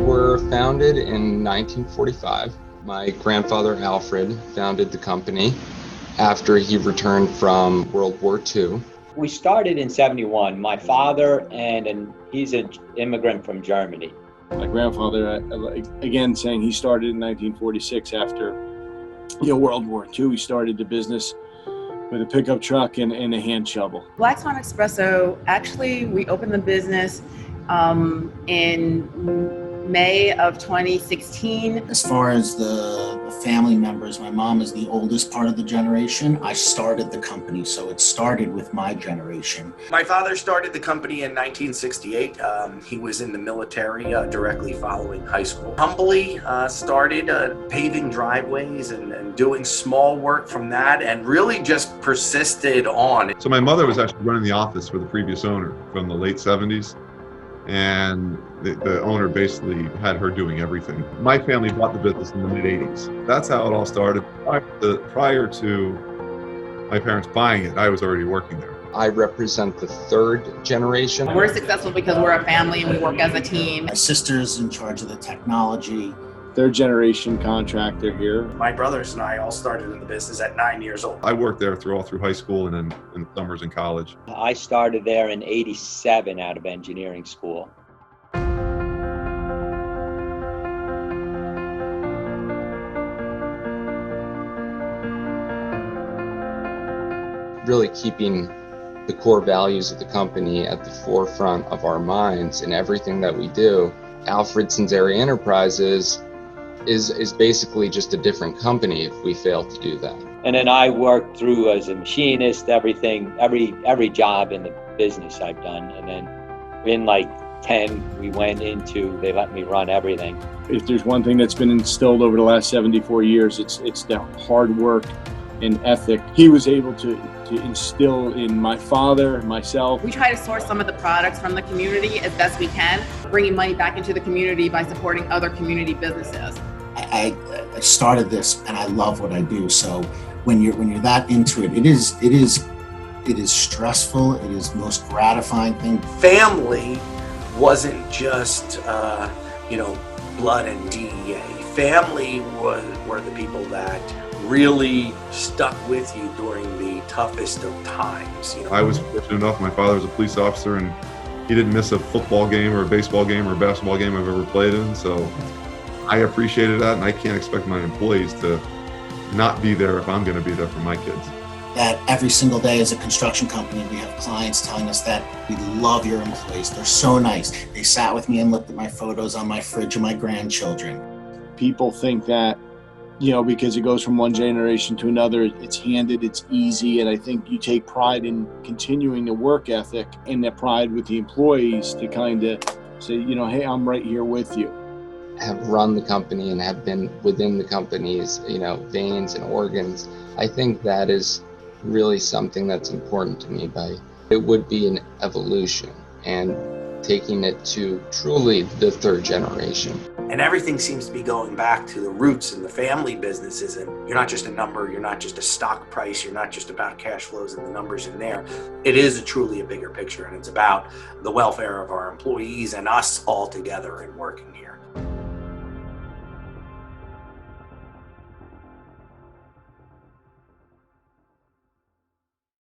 were founded in 1945. My grandfather Alfred founded the company after he returned from World War II. We started in 71. My father, and he's an immigrant from Germany. My grandfather, again, saying he started in 1946 after World War II. He started the business with a pickup truck and a hand shovel. Black Swan Espresso, actually, we opened the business in May of 2016. As far as the family members, my mom is the oldest part of the generation. I started the company, so it started with my generation. My father started the company in 1968. He was in the military directly following high school. Humbly started paving driveways and doing small work from that, and really just persisted on. So my mother was actually running the office for the previous owner from the late 70s. And the owner basically had her doing everything. My family bought the business in the mid-'80s. That's how it all started. Prior to my parents buying it, I was already working there. I represent the third generation. We're successful because we're a family and we work as a team. My sister's in charge of the technology. Third generation contractor here. My brothers and I all started in the business at 9 years old. I worked there all through high school and then in the summers in college. I started there in 87 out of engineering school. Really keeping the core values of the company at the forefront of our minds in everything that we do. Alfred Sanzari Enterprises is basically just a different company if we fail to do that. And then I worked through as a machinist, everything, every job in the business I've done. And then in like 10, we went into, they let me run everything. If there's one thing that's been instilled over the last 74 years, it's the hard work and ethic. He was able to instill in my father, myself. We try to source some of the products from the community as best we can, bringing money back into the community by supporting other community businesses. I started this and I love what I do. So when you're that into it, it is stressful. It is the most gratifying thing. Family wasn't just blood and DEA. Family were the people that really stuck with you during the toughest of times. I was fortunate enough, my father was a police officer and he didn't miss a football game or a baseball game or a basketball game I've ever played in. So I appreciated that, and I can't expect my employees to not be there if I'm going to be there for my kids. That every single day as a construction company, we have clients telling us that we love your employees. They're so nice. They sat with me and looked at my photos on my fridge of my grandchildren. People think that, because it goes from one generation to another, it's handed, it's easy. And I think you take pride in continuing the work ethic and that pride with the employees to kind of say, hey, I'm right here with you. Have run the company and have been within the company's, veins and organs. I think that is really something that's important to me. It would be an evolution and taking it to truly the third generation. And everything seems to be going back to the roots in the family businesses. And you're not just a number, you're not just a stock price, you're not just about cash flows and the numbers in there. It is truly a bigger picture, and it's about the welfare of our employees and us all together and working here.